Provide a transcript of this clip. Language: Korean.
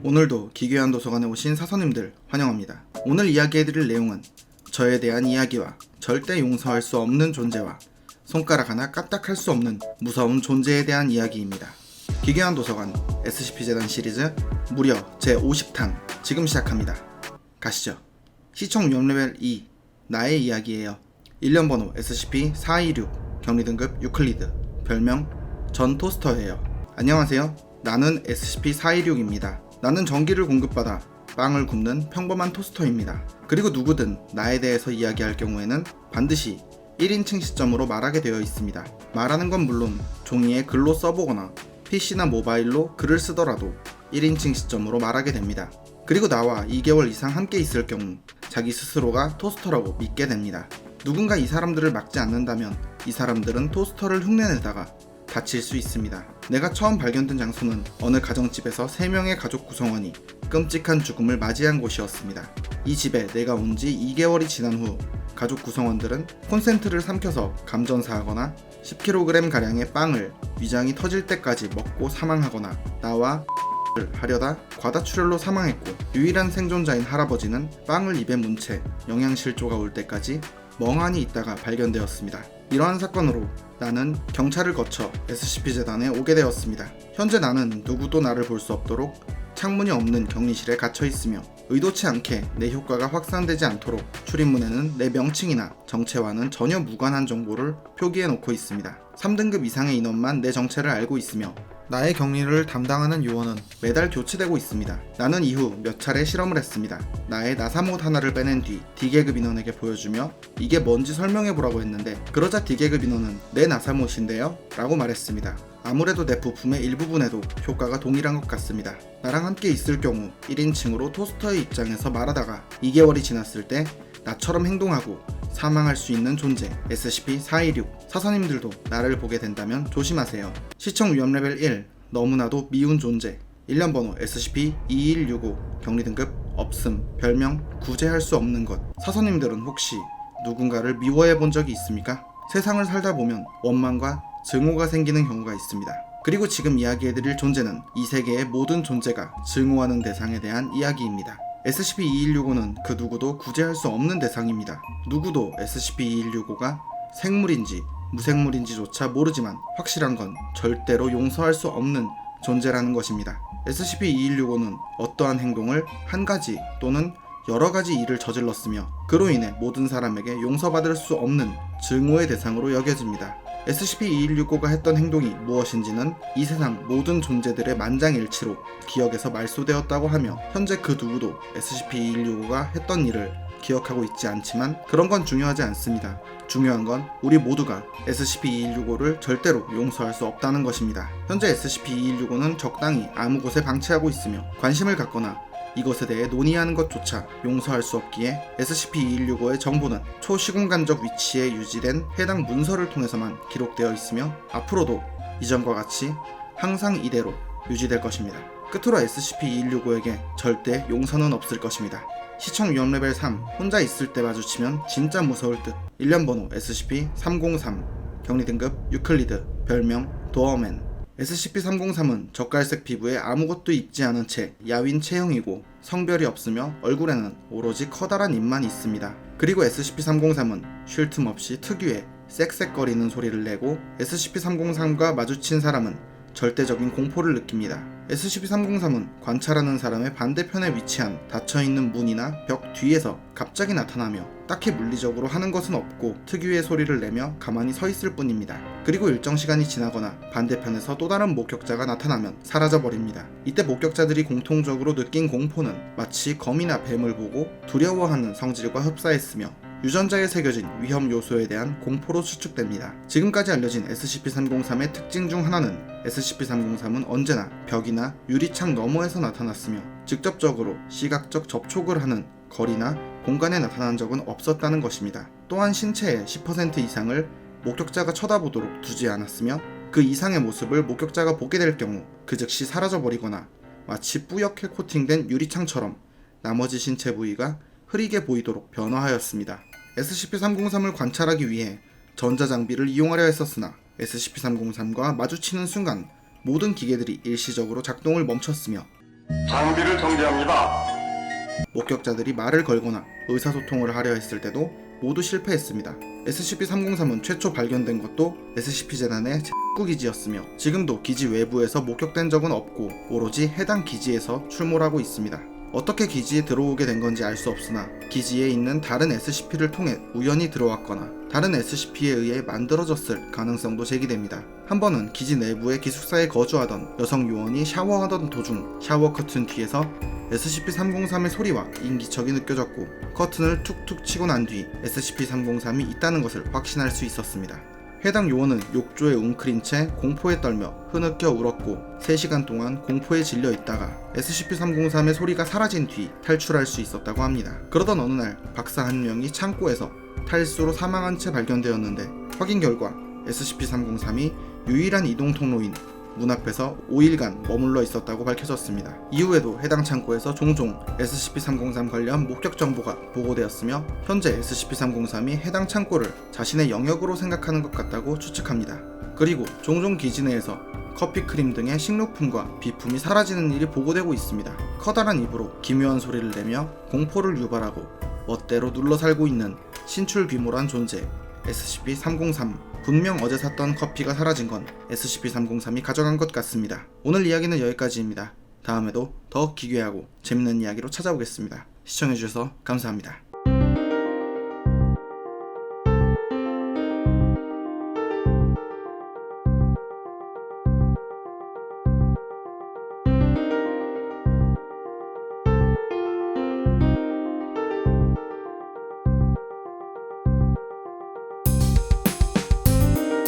오늘도 기괴한 도서관에 오신 사서님들 환영합니다. 오늘 이야기해드릴 내용은 저에 대한 이야기와 절대 용서할 수 없는 존재와 손가락 하나 까딱할 수 없는 무서운 존재에 대한 이야기입니다. 기괴한 도서관 SCP-재단 시리즈 무려 제50탄 지금 시작합니다. 가시죠. 시청 위험 레벨 2 나의 이야기예요. 1년 번호 SCP-426 격리 등급 유클리드 별명 전 토스터예요. 안녕하세요. 나는 SCP-426입니다. 나는 전기를 공급받아 빵을 굽는 평범한 토스터입니다. 그리고 누구든 나에 대해서 이야기할 경우에는 반드시 1인칭 시점으로 말하게 되어 있습니다. 말하는 건 물론 종이에 글로 써보거나 PC나 모바일로 글을 쓰더라도 1인칭 시점으로 말하게 됩니다. 그리고 나와 2개월 이상 함께 있을 경우 자기 스스로가 토스터라고 믿게 됩니다. 누군가 이 사람들을 막지 않는다면 이 사람들은 토스터를 흉내내다가 다칠 수 있습니다. 내가 처음 발견된 장소는 어느 가정집에서 3명의 가족 구성원이 끔찍한 죽음을 맞이한 곳이었습니다. 이 집에 내가 온 지 2개월이 지난 후 가족 구성원들은 콘센트를 삼켜서 감전사하거나 10kg가량의 빵을 위장이 터질 때까지 먹고 사망하거나 나와 를 하려다 과다출혈로 사망했고, 유일한 생존자인 할아버지는 빵을 입에 문 채 영양실조가 올 때까지 멍하니 있다가 발견되었습니다. 이러한 사건으로 나는 경찰을 거쳐 SCP-재단에 오게 되었습니다. 현재 나는 누구도 나를 볼 수 없도록 창문이 없는 격리실에 갇혀 있으며 의도치 않게 내 효과가 확산되지 않도록 출입문에는 내 명칭이나 정체와는 전혀 무관한 정보를 표기해 놓고 있습니다. 3등급 이상의 인원만 내 정체를 알고 있으며 나의 격리를 담당하는 요원은 매달 교체되고 있습니다. 나는 이후 몇 차례 실험을 했습니다. 나의 나사못 하나를 빼낸 뒤 D계급 인원에게 보여주며 이게 뭔지 설명해보라고 했는데, 그러자 D계급 인원은 내 나사못인데요? 라고 말했습니다. 아무래도 내 부품의 일부분에도 효과가 동일한 것 같습니다. 나랑 함께 있을 경우 1인칭으로 토스터의 입장에서 말하다가 2개월이 지났을 때 나처럼 행동하고 사망할 수 있는 존재 SCP-426 사서님들도 나를 보게 된다면 조심하세요. 시청 위험 레벨 1 너무나도 미운 존재 1년 번호 SCP-2165 격리 등급 없음 별명 구제할 수 없는 것. 사서님들은 혹시 누군가를 미워해 본 적이 있습니까? 세상을 살다 보면 원망과 증오가 생기는 경우가 있습니다. 그리고 지금 이야기해드릴 존재는 이 세계의 모든 존재가 증오하는 대상에 대한 이야기입니다. SCP-2165는 그 누구도 구제할 수 없는 대상입니다. 누구도 SCP-2165가 생물인지 무생물인지조차 모르지만 확실한 건 절대로 용서할 수 없는 존재라는 것입니다. SCP-2165는 어떠한 행동을 한 가지 또는 여러 가지 일을 저질렀으며 그로 인해 모든 사람에게 용서받을 수 없는 증오의 대상으로 여겨집니다. SCP-2165가 했던 행동이 무엇인지는 이 세상 모든 존재들의 만장일치로 기억에서 말소되었다고 하며 현재 그 누구도 SCP-2165가 했던 일을 기억하고 있지 않지만 그런 건 중요하지 않습니다. 중요한 건 우리 모두가 SCP-2165를 절대로 용서할 수 없다는 것입니다. 현재 SCP-2165는 적당히 아무 곳에 방치하고 있으며 관심을 갖거나 이것에 대해 논의하는 것조차 용서할 수 없기에 SCP-2165의 정보는 초시공간적 위치에 유지된 해당 문서를 통해서만 기록되어 있으며 앞으로도 이전과 같이 항상 이대로 유지될 것입니다. 끝으로 SCP-2165에게 절대 용서는 없을 것입니다. 시청 위험 레벨 3 혼자 있을 때 마주치면 진짜 무서울 듯. 1년 번호 SCP-303 격리 등급 유클리드 별명 도어맨. SCP-303은 젓갈색 피부에 아무것도 입지 않은 채 야윈 체형이고 성별이 없으며 얼굴에는 오로지 커다란 입만 있습니다. 그리고 SCP-303은 쉴 틈 없이 특유의 쌕쌕거리는 소리를 내고 SCP-303과 마주친 사람은 절대적인 공포를 느낍니다. SCP-303은 관찰하는 사람의 반대편에 위치한 닫혀있는 문이나 벽 뒤에서 갑자기 나타나며 딱히 물리적으로 하는 것은 없고 특유의 소리를 내며 가만히 서 있을 뿐입니다. 그리고 일정 시간이 지나거나 반대편에서 또 다른 목격자가 나타나면 사라져버립니다. 이때 목격자들이 공통적으로 느낀 공포는 마치 거미나 뱀을 보고 두려워하는 성질과 흡사했으며 유전자에 새겨진 위험 요소에 대한 공포로 추측됩니다. 지금까지 알려진 SCP-303의 특징 중 하나는 SCP-303은 언제나 벽이나 유리창 너머에서 나타났으며 직접적으로 시각적 접촉을 하는 거리나 공간에 나타난 적은 없었다는 것입니다. 또한 신체의 10% 이상을 목격자가 쳐다보도록 두지 않았으며 그 이상의 모습을 목격자가 보게 될 경우 그 즉시 사라져버리거나 마치 뿌옇게 코팅된 유리창처럼 나머지 신체 부위가 흐리게 보이도록 변화하였습니다. SCP-303을 관찰하기 위해 전자장비를 이용하려 했었으나 SCP-303과 마주치는 순간 모든 기계들이 일시적으로 작동을 멈췄으며 장비를 정지합니다. 목격자들이 말을 걸거나 의사소통을 하려 했을 때도 모두 실패했습니다. SCP-303은 최초 발견된 것도 SCP-재단의 기지였으며 지금도 기지 외부에서 목격된 적은 없고 오로지 해당 기지에서 출몰하고 있습니다. 어떻게 기지에 들어오게 된 건지 알 수 없으나 기지에 있는 다른 SCP를 통해 우연히 들어왔거나 다른 SCP에 의해 만들어졌을 가능성도 제기됩니다. 한 번은 기지 내부의 기숙사에 거주하던 여성 요원이 샤워하던 도중 샤워 커튼 뒤에서 SCP-303의 소리와 인기척이 느껴졌고 커튼을 툭툭 치고 난 뒤 SCP-303이 있다는 것을 확신할 수 있었습니다. 해당 요원은 욕조에 웅크린 채 공포에 떨며 흐느껴 울었고 3시간 동안 공포에 질려 있다가 SCP-303의 소리가 사라진 뒤 탈출할 수 있었다고 합니다. 그러던 어느 날 박사 한 명이 창고에서 탈수로 사망한 채 발견되었는데 확인 결과 SCP-303이 유일한 이동 통로인 문 앞에서 5일간 머물러 있었다고 밝혀졌습니다. 이후에도 해당 창고에서 종종 SCP-303 관련 목격 정보가 보고되었으며 현재 SCP-303이 해당 창고를 자신의 영역으로 생각하는 것 같다고 추측합니다. 그리고 종종 기지 내에서 커피 크림 등의 식료품과 비품이 사라지는 일이 보고되고 있습니다. 커다란 입으로 기묘한 소리를 내며 공포를 유발하고 멋대로 눌러 살고 있는 신출비몰한 존재 SCP-303. 분명 어제 샀던 커피가 사라진 건 SCP-303이 가져간 것 같습니다. 오늘 이야기는 여기까지입니다. 다음에도 더 기괴하고 재밌는 이야기로 찾아오겠습니다. 시청해주셔서 감사합니다.